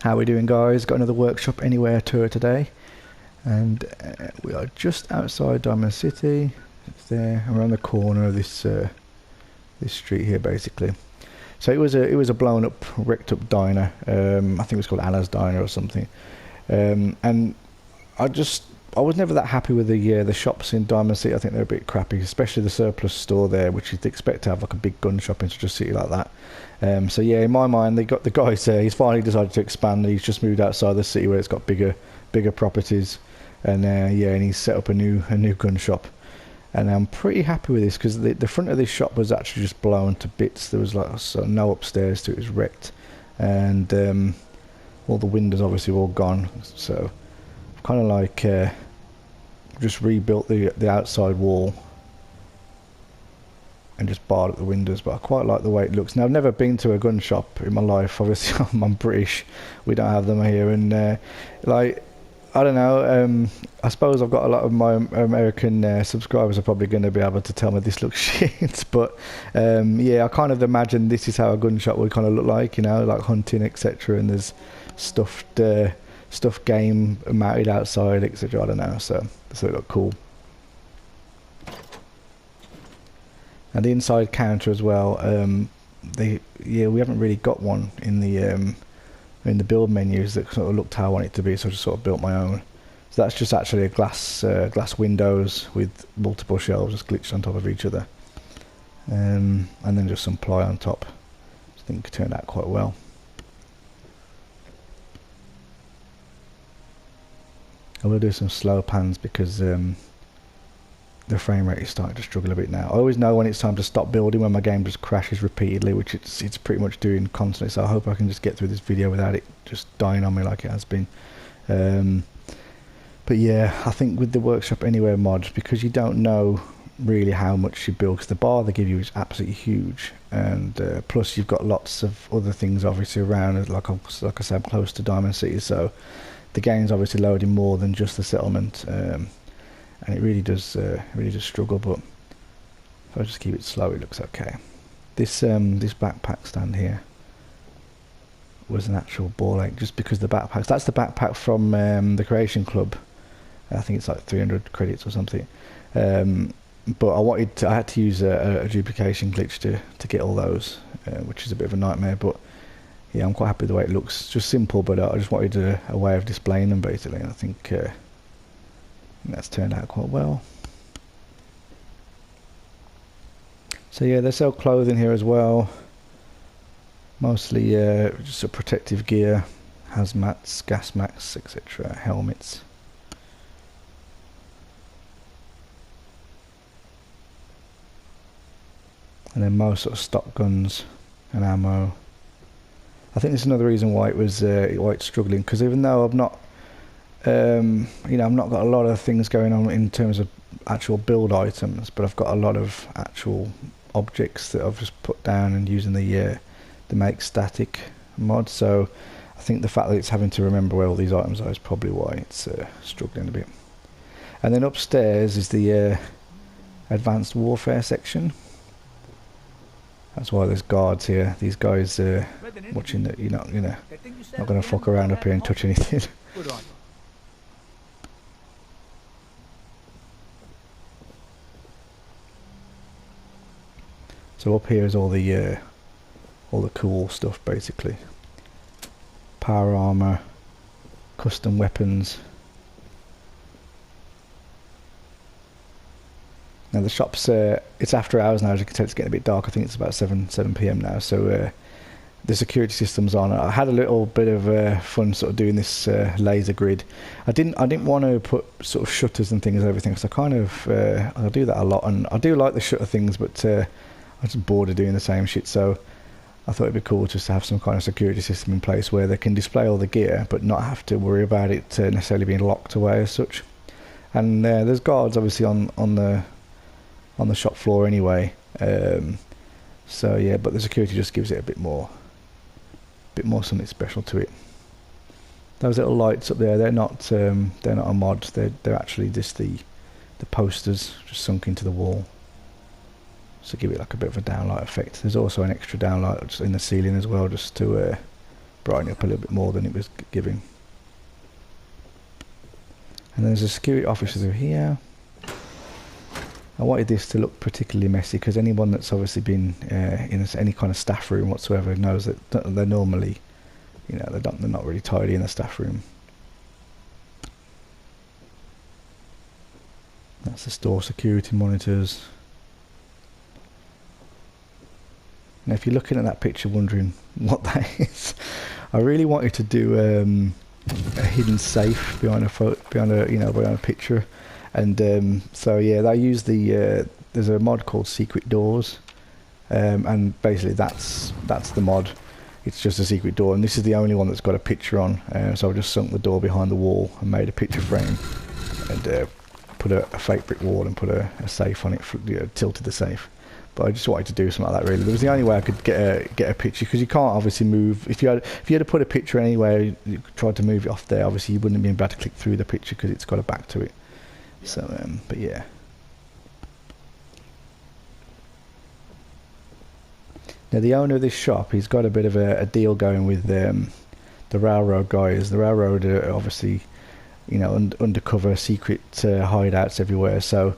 How we doing, guys? Got another Workshop Anywhere tour today, and we are just outside Diamond City. It's there around the corner of this this street here, basically. So it was a blown up, wrecked up diner. I think it was called Anna's Diner or something. And I was never that happy with the shops in Diamond City. I think they're a bit crappy, especially the surplus store there, which you'd expect to have like a big gun shop in such a city like that. So yeah, in my mind, they got the guys there. He's finally decided to expand. He's just moved outside the city where it's got bigger properties, and yeah, and he's set up a new gun shop. And I'm pretty happy with this because the front of this shop was actually just blown to bits. There was like no upstairs to it. It was wrecked, and all the windows obviously were all gone. So I've kind of like just rebuilt the outside wall and just barred up the windows, but I quite like the way it looks. Now, I've never been to a gun shop in my life. Obviously, I'm British. We don't have them here, and like, I don't know. I suppose I've got a lot of my American subscribers are probably going to be able to tell me this looks shit, but yeah, I kind of imagine this is how a gun shop would kind of look like, you know, like hunting, etc. And there's stuffed game mounted outside, etc. I don't know. So it looked cool. And the inside counter as well. We haven't really got one in the build menus that sort of looked how I want it to be, so I just sort of built my own. So that's just actually a glass windows with multiple shelves just glitched on top of each other, and then just some ply on top. I think it turned out quite well. I will do some slow pans because the frame rate is starting to struggle a bit now. I always know when it's time to stop building when my game just crashes repeatedly, which it's pretty much doing constantly, so I hope I can just get through this video without it just dying on me like it has been. But yeah, I think with the Workshop Anywhere mod, because you don't know really how much you build, because the bar they give you is absolutely huge, and plus you've got lots of other things obviously around, like I said, I'm close to Diamond City, so the game's obviously loading more than just the settlement. And it really does struggle, but if I just keep it slow, it looks okay. This backpack stand here was an actual ball ache, just because the backpacks. That's the backpack from the Creation Club. I think it's like 300 credits or something. But I had to use a duplication glitch to get all those, which is a bit of a nightmare. But yeah, I'm quite happy with the way it looks. It's just simple, but I just wanted a way of displaying them basically. And I think that's turned out quite well. So yeah, they sell clothing here as well, mostly just a protective gear, hazmats, gas masks, etc., helmets. And then most sort of stock guns and ammo. I think this is another reason why it's struggling, because even though I've not I've not got a lot of things going on in terms of actual build items, but I've got a lot of actual objects that I've just put down and using the make static mod. So I think the fact that it's having to remember where all these items are is probably why it's struggling a bit. And then upstairs is the advanced warfare section. That's why there's guards here. These guys watching that you're not gonna fuck around up here and touch anything. So up here is all the cool stuff basically. Power armor, custom weapons. Now the shop's it's after hours now, as you can tell. It's getting a bit dark. I think it's about 7 PM now. So the security system's on. I had a little bit of fun sort of doing this laser grid. I didn't want to put sort of shutters and things and everything, because I do that a lot, and I do like the shutter things, but I'm just bored of doing the same shit. So I thought it'd be cool just to have some kind of security system in place where they can display all the gear but not have to worry about it necessarily being locked away as such. And there's guards obviously on the shop floor anyway. So yeah, but the security just gives it a bit more something special to it. Those little lights up there, they're not a mod. They're actually just the posters just sunk into the wall. So give it like a bit of a downlight effect. There's also an extra downlight in the ceiling as well, just to brighten it up a little bit more than it was giving. And there's a security officer through here. I wanted this to look particularly messy because anyone that's obviously been in any kind of staff room whatsoever knows that they're normally, you know, they're not really tidy in the staff room. That's the store security monitors. Now if you're looking at that picture wondering what that is, I really wanted to do a hidden safe behind a picture. And so yeah, they use there's a mod called Secret Doors, and basically that's the mod. It's just a secret door, and this is the only one that's got a picture on. So I just sunk the door behind the wall and made a picture frame, and put a fake brick wall and put a safe on it, tilted the safe. But I just wanted to do something like that. Really, it was the only way I could get a picture, because you can't obviously move. If you had to put a picture anywhere, you tried to move it off there. Obviously, you wouldn't be able to click through the picture because it's got a back to it. So, but yeah. Now the owner of this shop, he's got a bit of a deal going with the railroad guys. The railroad are obviously, you know, undercover secret hideouts everywhere. So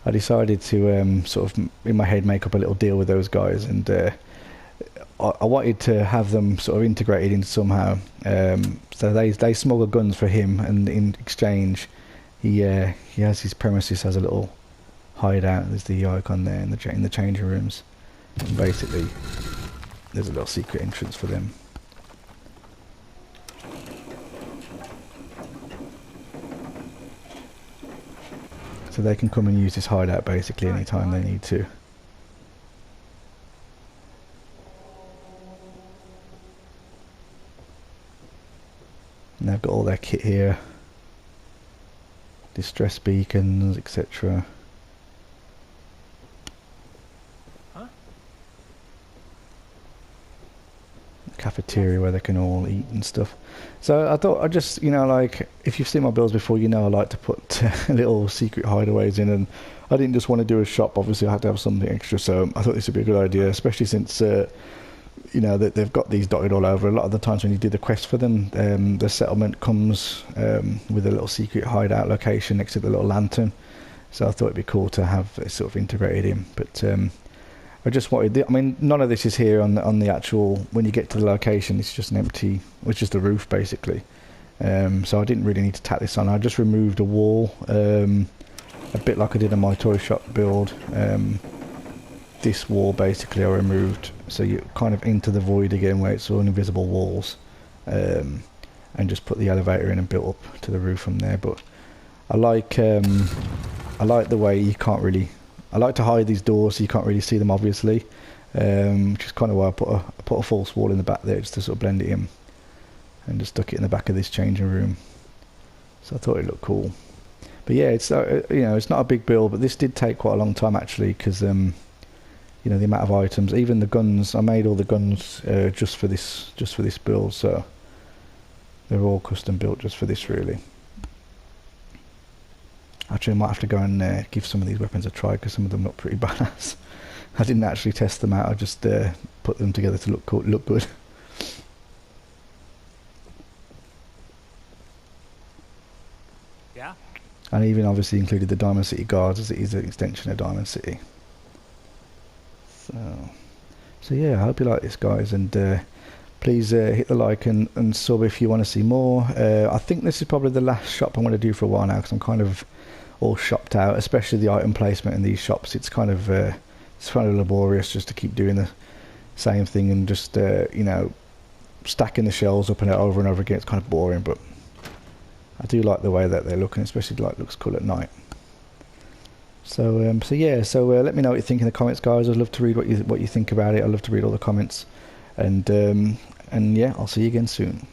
I decided to sort of in my head make up a little deal with those guys, and I wanted to have them sort of integrated in somehow. So they smuggle guns for him, and in exchange, he has his premises has a little hideout. There's the icon there in the changing rooms. And basically, there's a little secret entrance for them. So they can come and use this hideout basically anytime they need to. And they've got all their kit here. Distress beacons, etc. Cafeteria where they can all eat and stuff. So I thought I'd just, you know, like, if you've seen my builds before, you know I like to put little secret hideaways in, and I didn't just want to do a shop. Obviously I had to have something extra, so I thought this would be a good idea, especially since you know, that they've got these dotted all over. A lot of the times when you do the quest for them, the settlement comes with a little secret hideout location next to the little lantern. So I thought it'd be cool to have it sort of integrated in. But I just wanted, I mean, none of this is here on the actual, when you get to the location, it's just an empty, which is the roof basically. So I didn't really need to tack this on. I just removed a wall, a bit like I did on my toy shop build. This wall basically I removed, so you're kind of into the void again where it's all invisible walls, and just put the elevator in and built up to the roof from there. But I like the way you can't really, I like to hide these doors so you can't really see them obviously, which is kind of why I put a false wall in the back there just to sort of blend it in, and just stuck it in the back of this changing room. So I thought it looked cool. But yeah, it's you know, it's not a big build, but this did take quite a long time actually, because you know, the amount of items, even the guns, I made all the guns just for this build, so they're all custom built just for this really. Actually I might have to go and give some of these weapons a try, because some of them look pretty badass. I didn't actually test them out, I just put them together to look cool, look good. Yeah. And I even obviously included the Diamond City guards, as it is an extension of Diamond City. So yeah, I hope you like this guys, and please hit the like and sub if you want to see more. I think this is probably the last shop I'm going to do for a while now, because I'm kind of all shopped out, especially the item placement in these shops. It's kind of laborious just to keep doing the same thing and just you know, stacking the shelves up and over again. It's kind of boring, but I do like the way that they're looking, especially like looks cool at night. So yeah, let me know what you think in the comments, guys. I'd love to read what you think about it. I'd love to read all the comments, and yeah, I'll see you again soon.